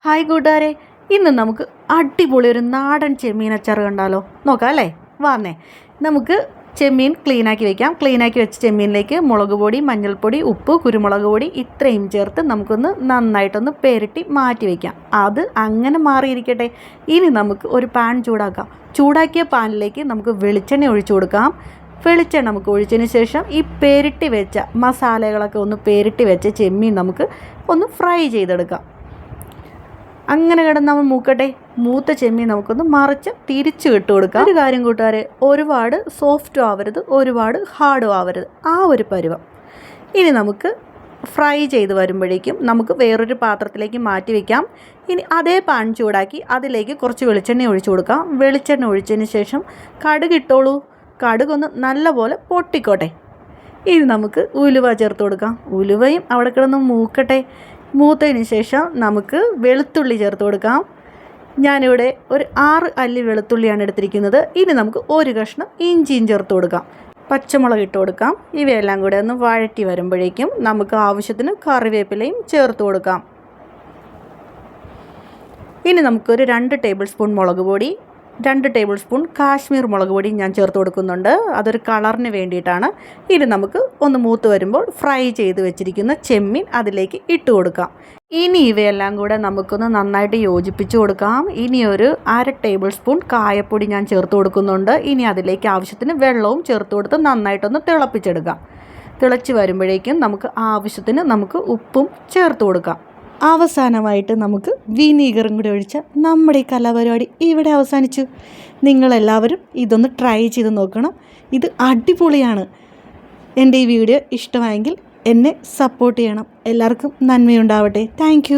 Hi കൂട്ടുകാരെ, ഇന്ന് നമുക്ക് അടിപൊളി ഒരു നാടൻ ചെമ്മീൻ അച്ചാർ കണ്ടാലോ? നോക്കാം അല്ലേ? വന്നേ, നമുക്ക് ചെമ്മീൻ ക്ലീനാക്കി വെക്കാം. ക്ലീനാക്കി വെച്ച ചെമ്മീനിലേക്ക് മുളക് പൊടി, മഞ്ഞൾപ്പൊടി, ഉപ്പ്, കുരുമുളക് പൊടി ഇത്രയും ചേർത്ത് നമുക്കൊന്ന് നന്നായിട്ടൊന്ന് പെരട്ടി മാറ്റി വയ്ക്കാം. അത് അങ്ങനെ മാറിയിരിക്കട്ടെ. ഇനി നമുക്ക് ഒരു പാൻ ചൂടാക്കാം. ചൂടാക്കിയ പാനിലേക്ക് നമുക്ക് വെളിച്ചെണ്ണ ഒഴിച്ചു കൊടുക്കാം. വെളിച്ചെണ്ണ നമുക്ക് ഒഴിച്ചതിന് ശേഷം ഈ പെരട്ടി വെച്ച മസാലകളൊക്കെ ഒന്ന് പെരട്ടി വെച്ച ചെമ്മീൻ നമുക്ക് ഒന്ന് ഫ്രൈ ചെയ്തെടുക്കാം. അങ്ങനെ കിടന്ന് നമ്മൾ മൂത്ത ചെമ്മീൻ നമുക്കൊന്ന് മറിച്ച് തിരിച്ചു ഇട്ട് കൊടുക്കാം. ഒരു കാര്യം കൂട്ടുകാരെ, ഒരുപാട് സോഫ്റ്റും ആവരുത്, ഒരുപാട് ഹാർഡും ആവരുത്, ആ ഒരു പരുവം. ഇനി നമുക്ക് ഫ്രൈ ചെയ്ത് വരുമ്പോഴേക്കും നമുക്ക് വേറൊരു പാത്രത്തിലേക്ക് മാറ്റി വയ്ക്കാം. ഇനി അതേ പാൻ ചൂടാക്കി അതിലേക്ക് കുറച്ച് വെളിച്ചെണ്ണ ഒഴിച്ചു കൊടുക്കാം. വെളിച്ചെണ്ണ ഒഴിച്ചതിന് ശേഷം കടുക് ഇട്ടോളൂ. കടുകൊന്ന് നല്ലപോലെ പൊട്ടിക്കോട്ടെ. ഇനി നമുക്ക് ഉലുവ ചേർത്ത് കൊടുക്കാം. ഉലുവയും അവിടെ കിടന്ന് മൂത്തതിന് ശേഷം നമുക്ക് വെളുത്തുള്ളി ചേർത്ത് കൊടുക്കാം. ഞാനിവിടെ ഒരു 6 അല്ലി വെളുത്തുള്ളിയാണ് എടുത്തിരിക്കുന്നത്. ഇനി നമുക്ക് ഒരു കഷ്ണം ഇഞ്ചിയും ചേർത്ത് കൊടുക്കാം. പച്ചമുളക് ഇട്ട് കൊടുക്കാം. ഇവയെല്ലാം കൂടെ ഒന്ന് വഴറ്റി വരുമ്പോഴേക്കും നമുക്ക് ആവശ്യത്തിന് കറിവേപ്പിലയും ചേർത്ത് കൊടുക്കാം. ഇനി നമുക്കൊരു 2 ടേബിൾ സ്പൂൺ മുളക് പൊടി, 2 ടേബിൾ സ്പൂൺ കാശ്മീർ മുളക് പൊടി ഞാൻ ചേർത്ത് കൊടുക്കുന്നുണ്ട്. അതൊരു കളറിന് വേണ്ടിയിട്ടാണ്. ഇനി നമുക്ക് ഒന്ന് മൂത്ത് വരുമ്പോൾ ഫ്രൈ ചെയ്ത് വെച്ചിരിക്കുന്ന ചെമ്മീൻ അതിലേക്ക് ഇട്ട് കൊടുക്കാം. ഇനി ഇവയെല്ലാം കൂടെ നമുക്കൊന്ന് നന്നായിട്ട് യോജിപ്പിച്ച് കൊടുക്കാം. ഇനി ഒരു 1/2 ടേബിൾ സ്പൂൺ കായപ്പൊടി ഞാൻ ചേർത്ത് കൊടുക്കുന്നുണ്ട്. ഇനി അതിലേക്ക് ആവശ്യത്തിന് വെള്ളവും ചേർത്ത് കൊടുത്ത് നന്നായിട്ടൊന്ന് തിളപ്പിച്ചെടുക്കാം. തിളച്ച് വരുമ്പോഴേക്കും നമുക്ക് ആവശ്യത്തിന് നമുക്ക് ഉപ്പും ചേർത്ത് കൊടുക്കാം. അവസാനമായിട്ട് നമുക്ക് വിനീഗറും കൂടി ഒഴിച്ചാൽ നമ്മുടെ ഈ കലാപരിപാടി ഇവിടെ അവസാനിച്ചു. നിങ്ങളെല്ലാവരും ഇതൊന്ന് ട്രൈ ചെയ്ത് നോക്കണം. ഇത് അടിപൊളിയാണ്. എൻ്റെ ഈ വീഡിയോ ഇഷ്ടമായെങ്കിൽ എന്നെ സപ്പോർട്ട് ചെയ്യണം. എല്ലാവർക്കും നന്മയുണ്ടാവട്ടെ. താങ്ക്